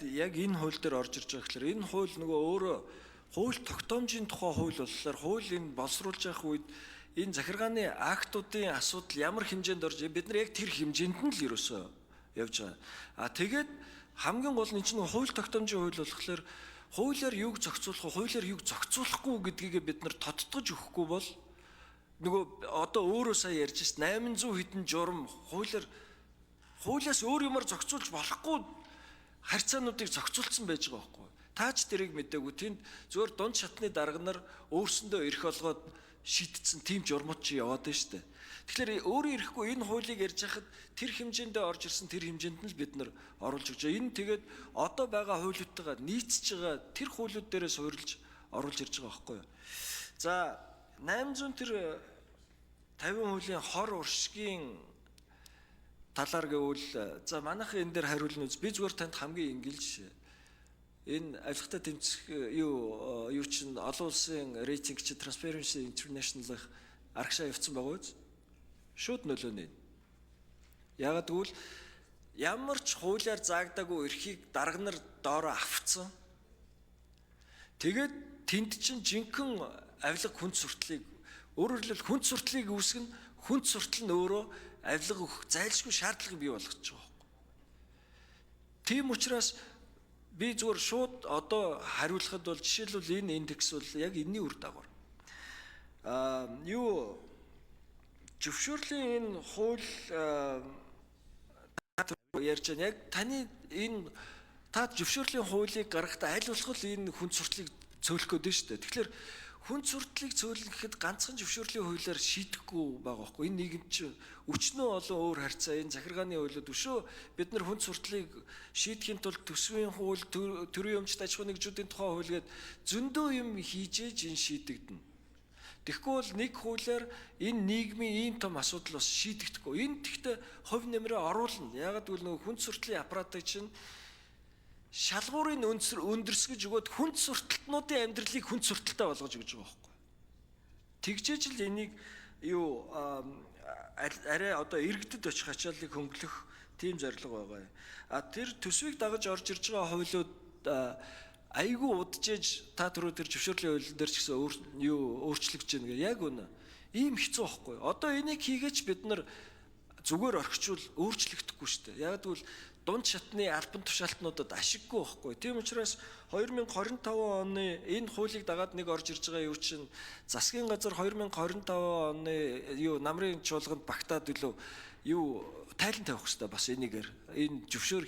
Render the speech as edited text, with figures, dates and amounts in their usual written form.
яг энэ хууль дээр орж ирж байгаа гэхээр энэ хууль нөгөө өөрөө хууль тогтоомжийн тухай хууль болохоор хууль энэ боловсруулж явах үед энэ захиргааны актуудын асуудал ямар хэмжээнд орж бид нар яг тэр хэмжээнд нь л ерөөсөө явж байгаа. Тэгээд хамгийн гол нь чинь хууль тогтоомжийн хууль болохоор хуулиар юуг зохицуулах вэ, хуулиар юуг зохицуулахгүй гэдгийг бид нар тодтогч өгөхгүй бол нөгөө одоо өөрөө сая ярьж байна 800 хэдэн журам хуулиас өөр юмар зохицуулж болохгүй харьцаануудыг зохицуулсан байж байгаа байхгүй. Таач тэрийг мэдээгүй тэнд зөвөр дунд шатны дарга нар өөрсөндөө эрх олгоод шийдтсэн тийм журмууд чи яваад байна шүү дээ. Тэгэхээр өөрөө ирэхгүй энэ хуулийг ярьж хахад тэр хэмжээндээ орж ирсэн тэр хэмжээнд нь л бид нар оруулж өгч байгаа. Энэ тэгээд одоо байгаа хуулиудтайгаа нийцж байгаа тэр хуулиуд дээрээ суурилж оруулж ирж байгаа байхгүй юу. За 800 тэр 50 хуулийн хор уршгийн талаар гэвэл за манайхан энэ дээр хариулна үз. Би зүгээр танд хамгийн ингэлж энэ авилгатай тэмцэх юу чинь олон улсын рейтинг чи Transparency International аргашаа явцсан байгаа үз. Шууд нөлөөний. Ягаад гэвэл ямар ч хуулиар заагдаагүй эрхийг дарга нар доороо авцсан. Тэгээд тэнд чинь жинхэнэ авилга хүнд суртлыг өөрөөр хэлбэл хүнд суртлыг үүсгэн хүнд суртал нь өөрөө авилга өгөх зайлшгүй шаардлагыг бий болгож байгаа байхгүй. Тийм учраас би зүгээр шууд одоо хариулахад бол жишээлбэл энэ индекс бол яг энэний үр дагавар. Зөвшөөрлийн энэ хууль ярьж байгаа яг таны энэ та зөвшөөрлийн хуулийг гаргахдаа аль болох энэ хүнд суртлыг цөөлөх гээд байна шүү дээ. Тэгэхээр хүнд суртлыг цөөлөхэд ганцхан зөвшөөрлийн хуулиар шийдэхгүй байгаа байхгүй. Энэ нийгэм чинь өчнөө олон өөр харьцаа энэ захиргааны хуулиуд өшөө бид нар хүнд суртлыг шийдэхийн тулд төсвийн хууль, төрийн өмчт аж ахуйн нэгжүүдийн тухай хууль гээд зөндөө юм хийж энэ шийдэгдэнэ. Тэгэхгүй бол нэг хуулиар энэ нийгмийн ийм том асуудал бас шийдэгдэхгүй. Энэ тэгтээ хувь нэмрээ оруулна. Ягаад гэвэл нөгөө хүнд суртлын аппаратыг чинь шалгуурын өндөрсгөж өгөөд хүнд сурталтнуудын амьдралыг хүнд сурталтай болгож өгч байгаа байхгүй. Тэгжээж л энийг арай одоо иргэдэд очих ачааллыг хөнгөлөх тийм зорилго байгаа. Тэр төсвийг дагаж орж ирж байгаа хуулиуд айгүй удажж та түрүү тэр зөвшөөрлийн хууль дээр ч гэсэн өөрчлөгдөж байна гэх яг үнэ. Ийм хэцүү байхгүй. Одоо энийг хийгээч бид нар зүгээр орхичвол өөрчлөгдөхгүй шүү дээ. Яг гэвэл дунд шатны албан тушаалтнуудад ашиггүй байхгүй. Тийм учраас 2025 оны энэ хуулийг дагаад нэг орж ирж байгаа юу чинь засгийн газар 2025 оны намрын чуулганд багтаад илүү тайлан тавих хэрэгтэй бас энийгээр энэ зөвшөөр